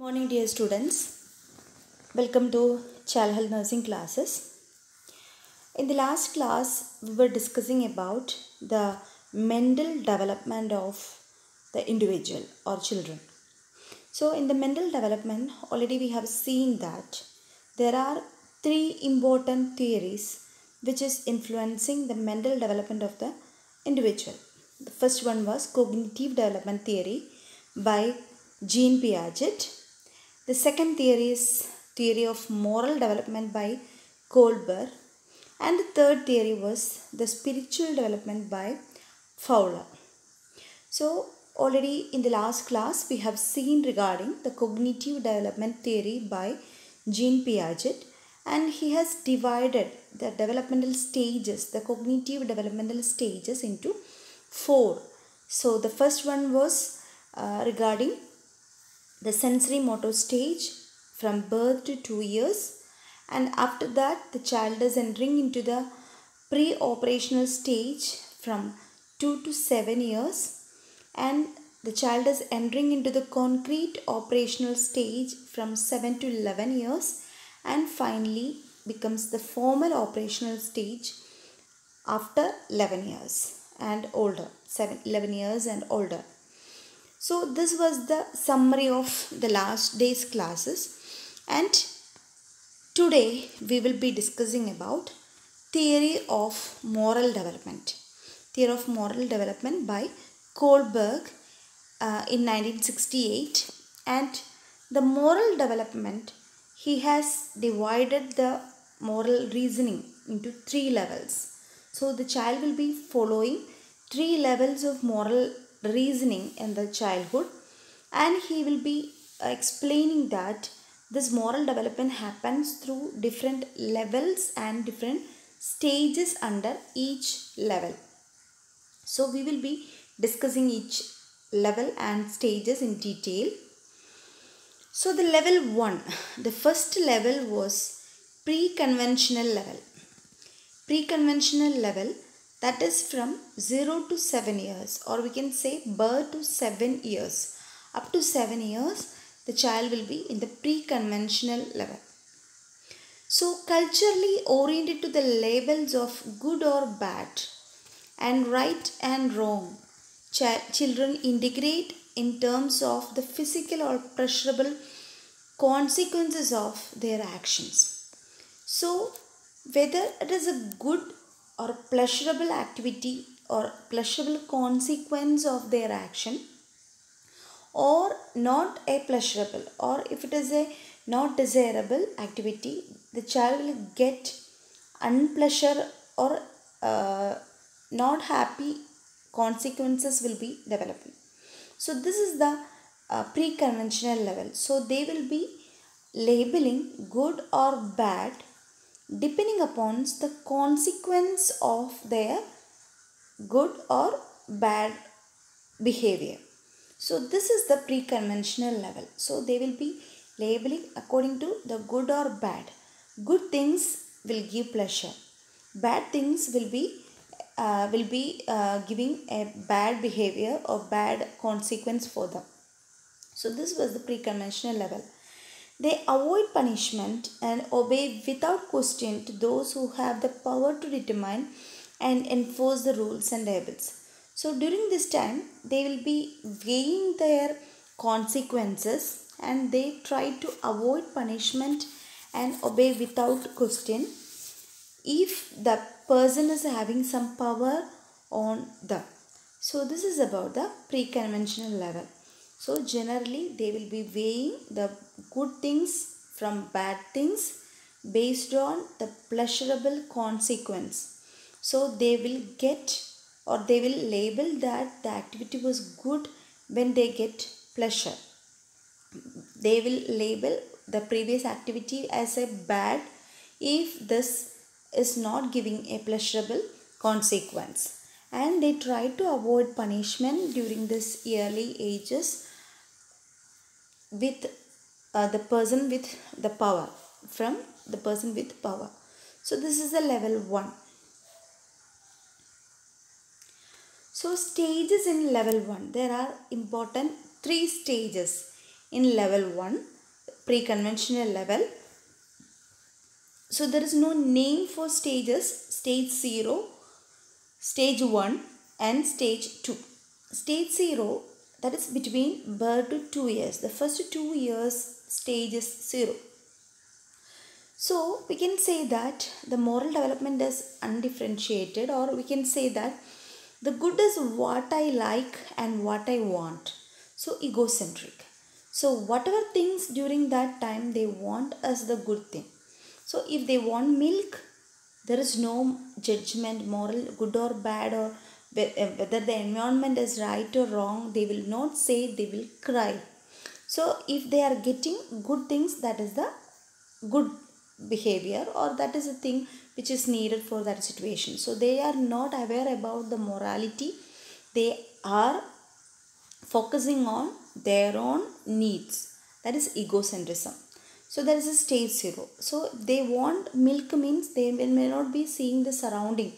Morning dear students, welcome to childhood nursing classes. In the last class we were discussing about the mental development of the individual or children. So in the mental development already we have seen that there are three important theories which is influencing the mental development of the individual. The first one was cognitive development theory by Jean Piaget. The second theory is theory of moral development by Kohlberg, and the third theory was the spiritual development by Fowler. So already in the last class we have seen regarding the cognitive development theory by Jean Piaget, and he has divided the developmental stages, the cognitive developmental stages into four. So the first one was regarding the sensory motor stage from birth to 2 years, and after that the child is entering into the pre-operational stage from 2 to 7 years, and the child is entering into the concrete operational stage from 7 to 11 years, and finally becomes the formal operational stage after 11 years and older, 11 years and older. So this was the summary of the last day's classes, and today we will be discussing about theory of moral development. Theory of moral development by Kohlberg in 1968, and the moral development, he has divided the moral reasoning into three levels. So the child will be following three levels of moral reasoning in the childhood, and he will be explaining that this moral development happens through different levels and different stages under each level. So we will be discussing each level and stages in detail. So the level 1, the first level was pre-conventional level. Pre-conventional level, that is from 0 to 7 years, or we can say birth to 7 years. Up to 7 years, the child will be in the pre-conventional level. So culturally oriented to the labels of good or bad and right and wrong, children integrate in terms of the physical or pleasurable consequences of their actions. So whether it is a good or pleasurable activity or pleasurable consequence of their action, or not a pleasurable, or if it is a not desirable activity, the child will get unpleasure or not happy consequences will be developing. So this is the pre-conventional level. So they will be labeling good or bad depending upon the consequence of their good or bad behavior. So this is the pre-conventional level. So they will be labeling according to the good or bad. Good things will give pleasure. Bad things will be giving a bad behavior or bad consequence for them. So this was the pre-conventional level. They avoid punishment and obey without question to those who have the power to determine and enforce the rules and labels. So during this time, they will be weighing their consequences, and they try to avoid punishment and obey without question if the person is having some power on them. So this is about the pre-conventional level. So generally they will be weighing the good things from bad things based on the pleasurable consequence. So they will get, or they will label that the activity was good when they get pleasure. They will label the previous activity as a bad if this is not giving a pleasurable consequence. And they try to avoid punishment during this early ages with the person with the power, from the person with power. So this is the level 1. So stages in level 1, there are important 3 stages. in level 1, pre-conventional level. So there is no name for stages, stage 0, stage 1 and stage 2. Stage 0, that is between birth to 2 years. The first 2 years stage is 0. So we can say that the moral development is undifferentiated, or we can say that the good is what I like and what I want. So egocentric. So whatever things during that time they want as the good thing. So if they want milk, there is no judgment, moral, good or bad, or whether the environment is right or wrong. They will not say, they will cry. So if they are getting good things, that is the good behavior, or that is a thing which is needed for that situation. So they are not aware about the morality. They are focusing on their own needs. That is egocentrism. So there is a stage 0. So they want milk means they may not be seeing the surrounding,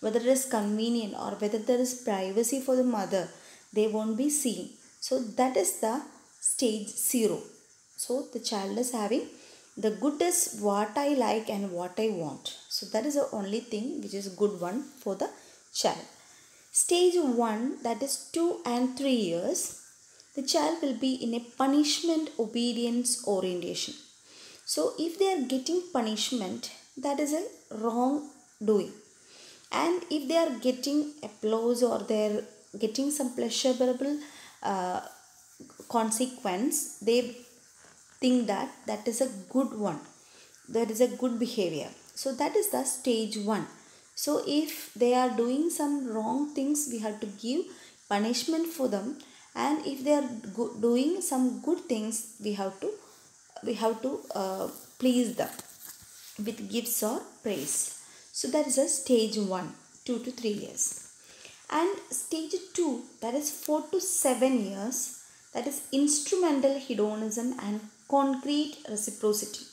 whether it is convenient or whether there is privacy for the mother. They won't be seeing. So that is the stage 0. So the child is having the good is what I like and what I want. So that is the only thing which is good one for the child. Stage 1, that is 2 and 3 years, the child will be in a punishment obedience orientation. So if they are getting punishment, that is a wrong doing. And if they are getting applause or they are getting some pleasurable consequence, they think that that is a good one. That is a good behavior. So that is the stage 1. So if they are doing some wrong things, we have to give punishment for them. And if they are doing some good things, we have to please them with gifts or praise. So that is a stage 1, 2 to 3 years. And stage 2, that is 4 to 7 years, that is instrumental hedonism and concrete reciprocity.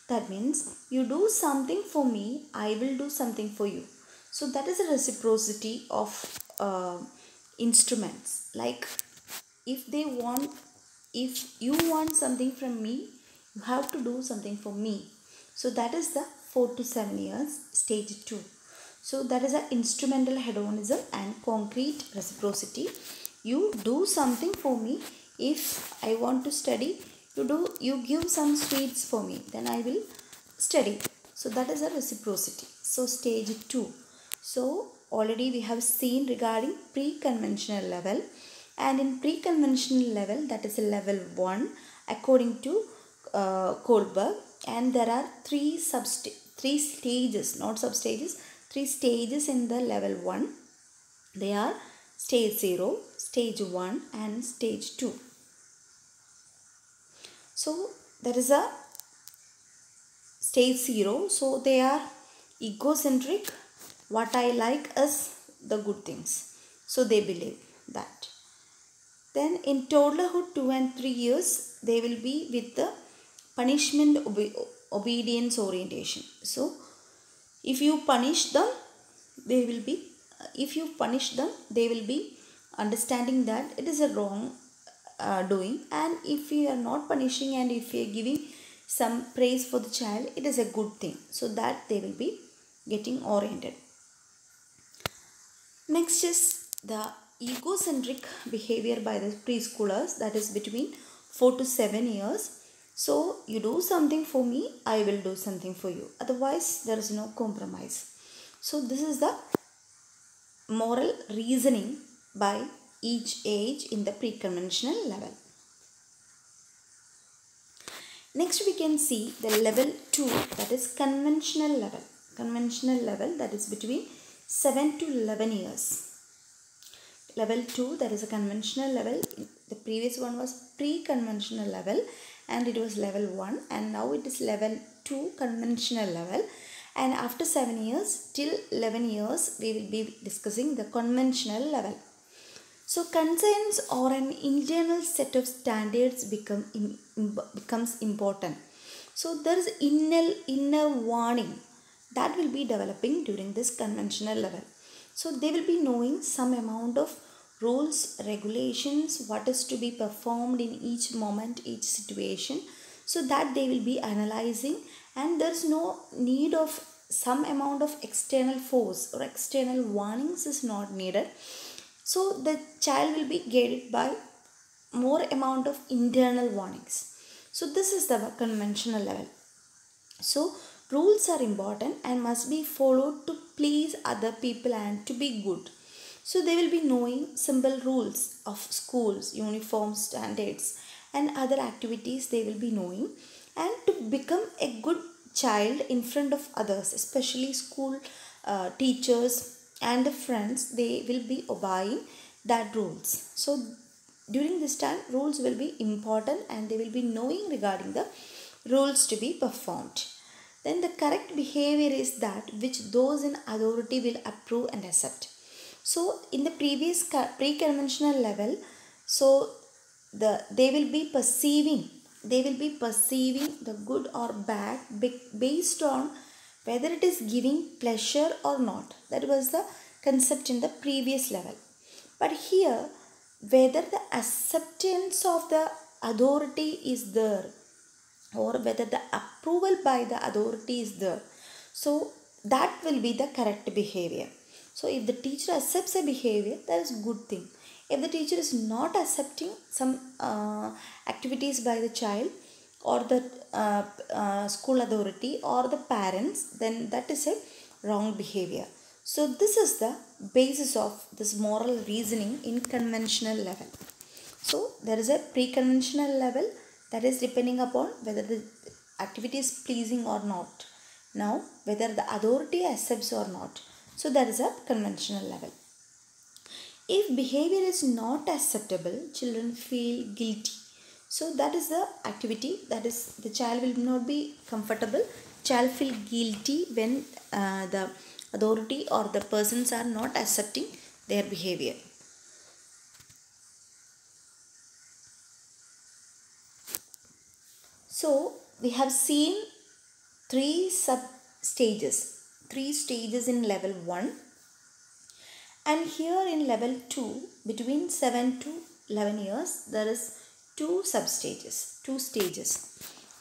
That means you do something for me, I will do something for you. So that is a reciprocity of instruments. Like if you want something from me, you have to do something for me. So that is the 4 to 7 years, stage 2. So that is an instrumental hedonism and concrete reciprocity. You do something for me. If I want to study, you give some sweets for me, then I will study. So that is a reciprocity. So stage 2. So already we have seen regarding pre-conventional level, and in pre-conventional level, that is a level 1 according to Kohlberg, and there are three stages, not substages, 3 stages in the level 1. They are stage 0, stage 1 and stage 2. So there is a stage 0. So they are egocentric. What I like is the good things. So they believe that. Then in toddlerhood 2 and 3 years, they will be with the punishment obedience orientation. So if you punish them, they will be understanding that it is a wrong doing, and if you are not punishing and if you are giving some praise for the child, it is a good thing. So that they will be getting oriented. Next is the egocentric behavior by the preschoolers, that is between 4 to 7 years. So you do something for me, I will do something for you. Otherwise, there is no compromise. So this is the moral reasoning by each age in the pre-conventional level. Next we can see the level 2, that is conventional level. Conventional level, that is between 7 to 11 years. Level 2, that is a conventional level. The previous one was pre-conventional level and it was level 1, and now it is level 2 conventional level. And after 7 years till 11 years, we will be discussing the conventional level. So conscience or an internal set of standards becomes important. So there is inner warning that will be developing during this conventional level. So they will be knowing some amount of rules, regulations, what is to be performed in each moment, each situation, so that they will be analyzing, and there's no need of some amount of external force or external warnings is not needed. So the child will be guided by more amount of internal warnings. So this is the conventional level. So rules are important and must be followed to please other people and to be good. So they will be knowing simple rules of schools, uniform standards and other activities they will be knowing, and to become a good child in front of others, especially school teachers and the friends, they will be obeying that rules. So during this time rules will be important and they will be knowing regarding the rules to be performed. Then the correct behavior is that which those in authority will approve and accept. So in the previous pre-conventional level, so they will be perceiving the good or bad based on whether it is giving pleasure or not. That was the concept in the previous level. But here, whether the acceptance of the authority is there or whether the approval by the authority is there, so that will be the correct behavior. So if the teacher accepts a behavior, that is good thing. If the teacher is not accepting some activities by the child or the school authority or the parents, then that is a wrong behavior. So this is the basis of this moral reasoning in conventional level. So there is a pre-conventional level, that is depending upon whether the activity is pleasing or not. Now whether the authority accepts or not. So that is a conventional level. If behavior is not acceptable, children feel guilty. So that is the activity, that is the child will not be comfortable. Child feel guilty when the authority or the persons are not accepting their behavior. So we have seen three stages in level 1, and here in level 2 between 7 to 11 years there is two stages.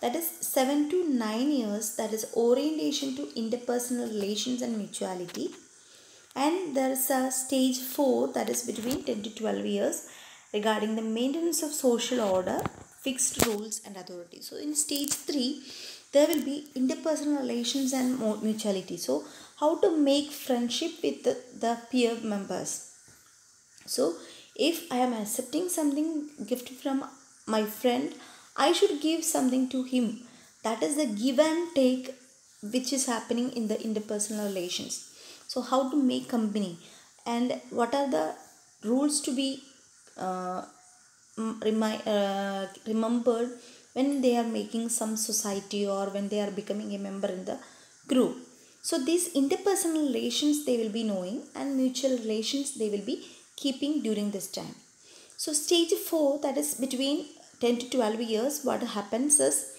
That is 7 to 9 years, that is orientation to interpersonal relations and mutuality, and there is a stage 4 that is between 10 to 12 years regarding the maintenance of social order, fixed rules and authority. So in stage 3 there will be interpersonal relations and mutuality. So how to make friendship with the peer members. So if I am accepting something gift from my friend, I should give something to him. That is the give and take which is happening in the interpersonal relations. So how to make company and what are the rules to be remembered when they are making some society or when they are becoming a member in the group. So these interpersonal relations they will be knowing, and mutual relations they will be keeping during this time. So stage 4, that is between 10 to 12 years, what happens is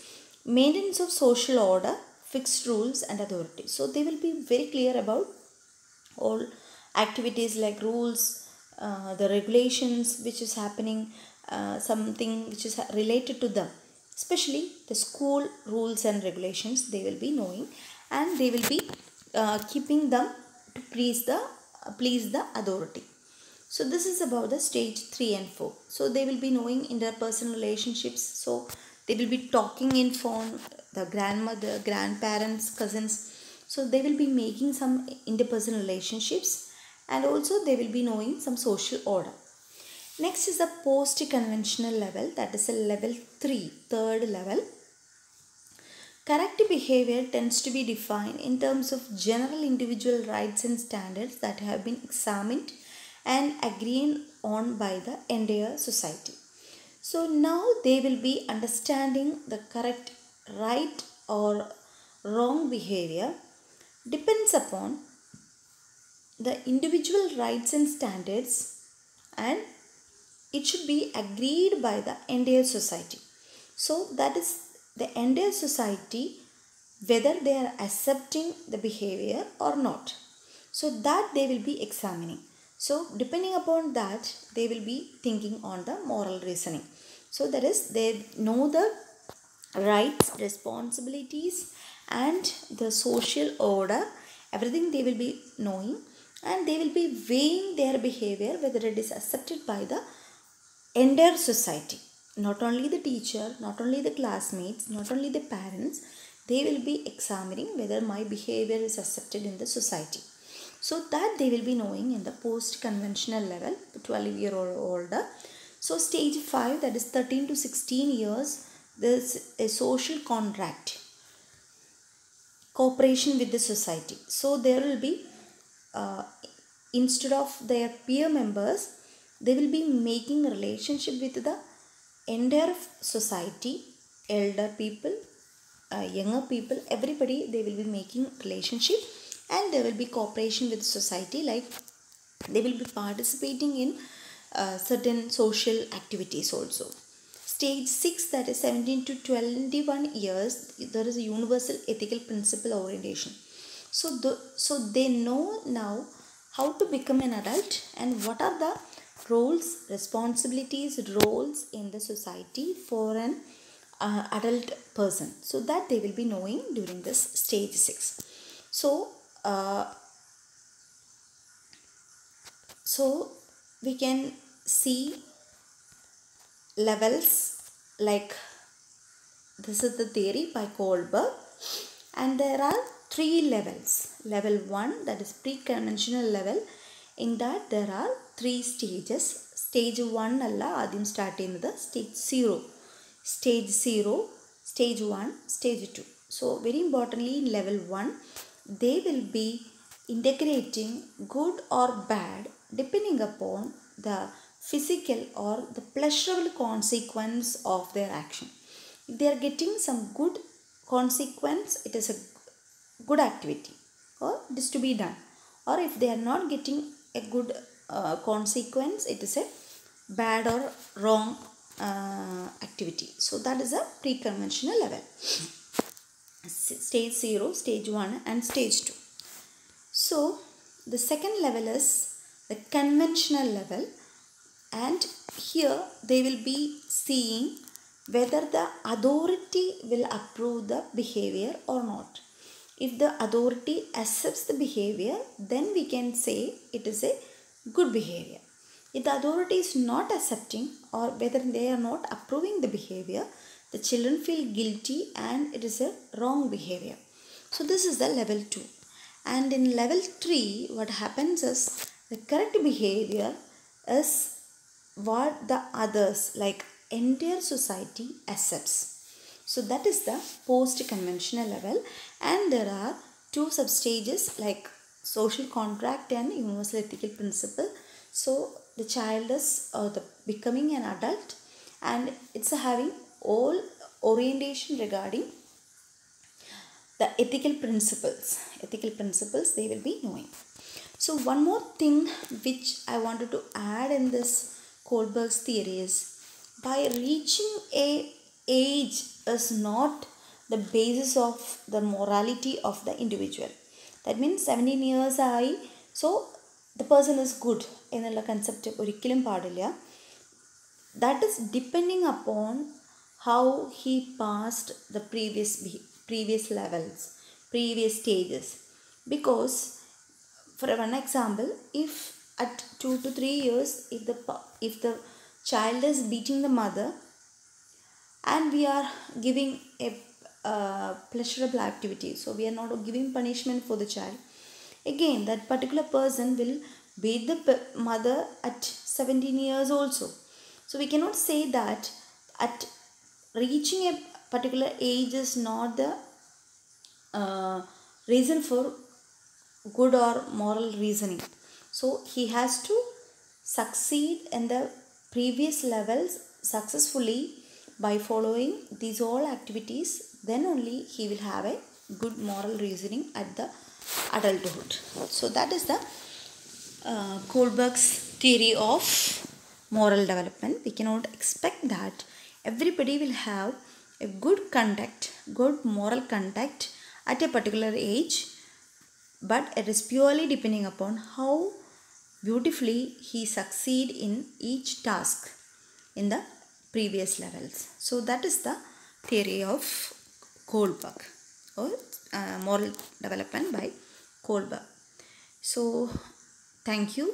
maintenance of social order, fixed rules and authority. So they will be very clear about all activities like rules, the regulations which is happening, something which is related to them, especially the school rules and regulations they will be knowing, and they will be keeping them to please the authority. So this is about the stage 3 and 4. So they will be knowing interpersonal relationships. So they will be talking in phone, the grandmother, grandparents, cousins. So they will be making some interpersonal relationships, and also they will be knowing some social order. Next is the post-conventional level, that is a level 3, third level. Correct behavior tends to be defined in terms of general individual rights and standards that have been examined and agreed on by the entire society. So now they will be understanding the correct right or wrong behavior depends upon the individual rights and standards, and it should be agreed by the entire society. So that is the entire society, whether they are accepting the behavior or not. So that they will be examining. So depending upon that, they will be thinking on the moral reasoning. So that is, they know the rights, responsibilities and the social order, everything they will be knowing, and they will be weighing their behavior whether it is accepted by the entire society. Not only the teacher, not only the classmates, not only the parents, they will be examining whether my behavior is accepted in the society. So that they will be knowing in the post conventional level, 12-year or older. So stage 5, that is 13 to 16 years, there's a social contract, cooperation with the society. So there will be, instead of their peer members, they will be making a relationship with the entire society, elder people, younger people, everybody, they will be making relationship, and there will be cooperation with society, like they will be participating in certain social activities also. Stage 6, that is 17 to 21 years, there is a universal ethical principle orientation. So they know now how to become an adult and what are the roles, responsibilities, roles in the society for an adult person. So that they will be knowing during this stage 6. So we can see levels, like this is the theory by Kohlberg, and there are 3 levels. Level 1, that is pre-conventional level. In that there are 3 stages. Stage 1 alla adim start cheyyunnathu stage 0. Stage 0, stage 1, stage 2. So very importantly, in level 1, they will be integrating good or bad depending upon the physical or the pleasurable consequence of their action. If they are getting some good consequence, it is a good activity or it is to be done. Or if they are not getting a good consequence, it is a bad or wrong activity. So that is a pre-conventional level. Stage 0, stage 1 and stage 2. So the second level is the conventional level, and here they will be seeing whether the authority will approve the behavior or not. If the authority accepts the behavior, then we can say it is a good behavior. If the authority is not accepting or whether they are not approving the behavior, the children feel guilty and it is a wrong behavior. So this is the level 2. And in level 3, what happens is the correct behavior is what the others, like entire society, accepts. So that is the post-conventional level, and there are 2 substages like social contract and universal ethical principle. So the child is becoming an adult, and it's having all orientation regarding the ethical principles. Ethical principles they will be knowing. So one more thing which I wanted to add in this Kohlberg's theory is, by reaching a age is not the basis of the morality of the individual. That means 17 years so the person is good എന്നുള്ള concept ഒരിക്കലും പാടില്ല. That is depending upon how he passed the previous levels, previous stages. Because for one example, if at 2 to 3 years, if the child is beating the mother and we are giving a pleasurable activity, so we are not giving punishment for the child, again that particular person will beat the mother at 17 years also. So we cannot say that at reaching a particular age is not the reason for good or moral reasoning. So he has to succeed in the previous levels successfully by following these all activities, then only he will have a good moral reasoning at the adulthood. So that is the Kohlberg's theory of moral development. We cannot expect that everybody will have a good conduct, good moral conduct at a particular age, but it is purely depending upon how beautifully he succeed in each task in the previous levels. So that is the theory of Kohlberg, or moral development by Kohlberg. So thank you.